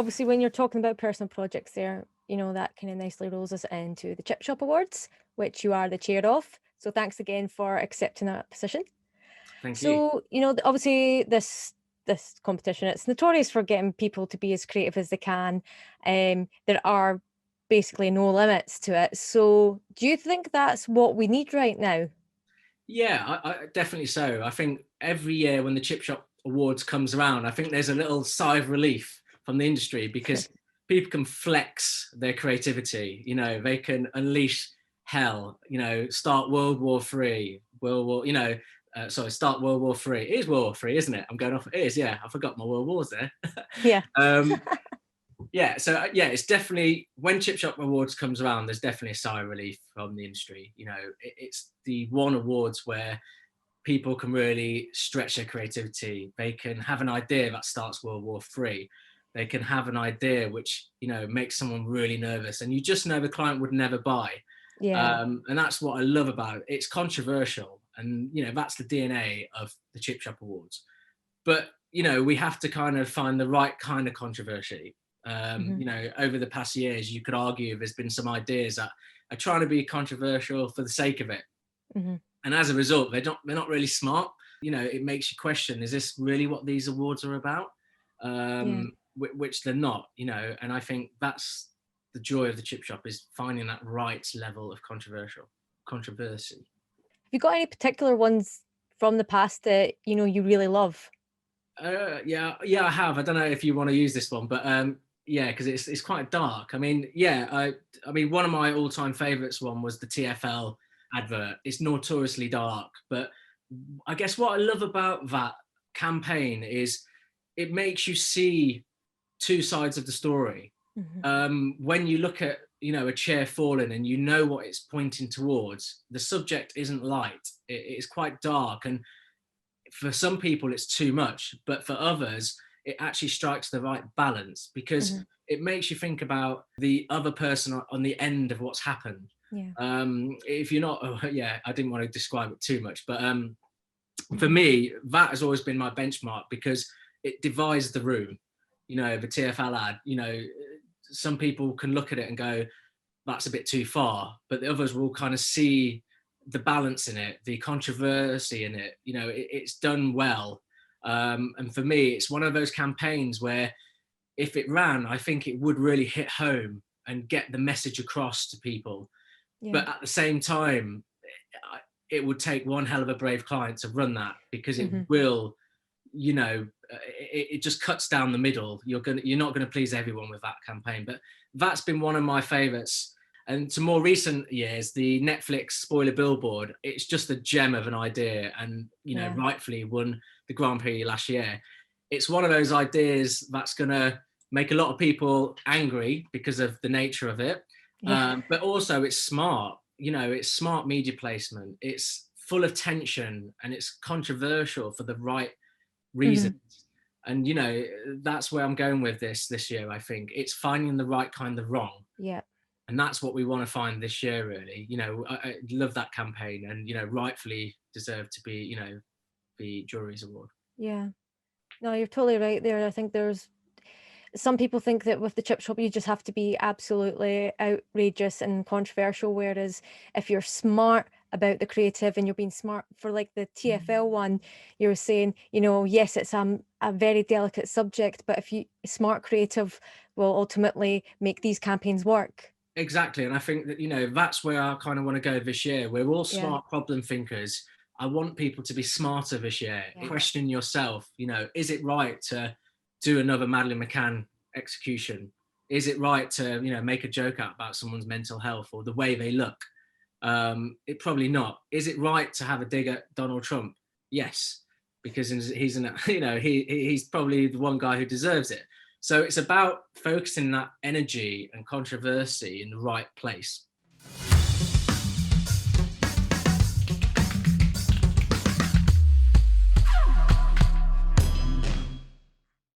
obviously when you're talking about personal projects there, that kind of nicely rolls us into the Chip Shop Awards, which you are the chair of. So thanks again for accepting that position. Thank you. So, obviously this competition, it's notorious for getting people to be as creative as they can. There are basically no limits to it. So do you think that's what we need right now? Yeah, I definitely so. I think every year when the Chip Shop Awards comes around, I think there's a little sigh of relief from the industry because people can flex their creativity. They can unleash hell. Start World War Three, World War. Start World War Three. It is World War Three, isn't it? I'm going off. It is. Yeah, I forgot my World Wars there. Yeah. Yeah, so it's definitely when Chip Shop Awards comes around, there's definitely a sigh of relief from the industry. It's the one awards where people can really stretch their creativity. They can have an idea that starts World War Three. They can have an idea which makes someone really nervous, and you just know the client would never buy. Yeah. And that's what I love about it. It's controversial, and that's the DNA of the Chip Shop Awards. But we have to kind of find the right kind of controversy. Over the past years, you could argue there's been some ideas that are trying to be controversial for the sake of it. And as a result, they're not really smart. It makes you question, is this really what these awards are about? Which they're not, and I think that's the joy of the Chip Shop, is finding that right level of controversy. Have you got any particular ones from the past that, you really love? Yeah, I have. I don't know if you want to use this one, but yeah, because it's quite dark. I mean, one of my all-time favorites one was the TfL advert. It's notoriously dark, but I guess what I love about that campaign is it makes you see two sides of the story. When you look at a chair falling and what it's pointing towards, the subject isn't light. It's quite dark, and for some people it's too much, but for others it actually strikes the right balance because it makes you think about the other person on the end of what's happened. If you're not, I didn't want to describe it too much, but for me that has always been my benchmark because it divides the room. The TfL ad, some people can look at it and go, that's a bit too far, but the others will kind of see the balance in it, the controversy in it. It's done well. And for me, it's one of those campaigns where if it ran, I think it would really hit home and get the message across to people. But at the same time, it would take one hell of a brave client to run that because it will, it just cuts down the middle. You're not going to please everyone with that campaign, but that's been one of my favorites. And to more recent years, the Netflix spoiler billboard, it's just a gem of an idea, and rightfully won the Grand Prix last year. It's one of those ideas that's going to make a lot of people angry because of the nature of it, but also it's smart. It's smart media placement. It's full of tension and it's controversial for the right reasons. And that's where I'm going with this year. I think it's finding the right kind of wrong. And that's what we want to find this year, really. I love that campaign, and rightfully deserve to be the jury's award. No, you're totally right there. I think there's some people think that with the Chip Shop you just have to be absolutely outrageous and controversial, whereas if you're smart about the creative and you're being smart for like the TfL one, you're saying, yes, it's a very delicate subject, but if you smart creative will ultimately make these campaigns work. Exactly. And I think that that's where I kind of want to go this year. We're all smart problem thinkers. I want people to be smarter this year. Question yourself, is it right to do another Madeleine McCann execution? Is it right to make a joke out about someone's mental health or the way they look? It probably not. Is it right to have a dig at Donald Trump? Yes, because he's probably the one guy who deserves it. So it's about focusing that energy and controversy in the right place.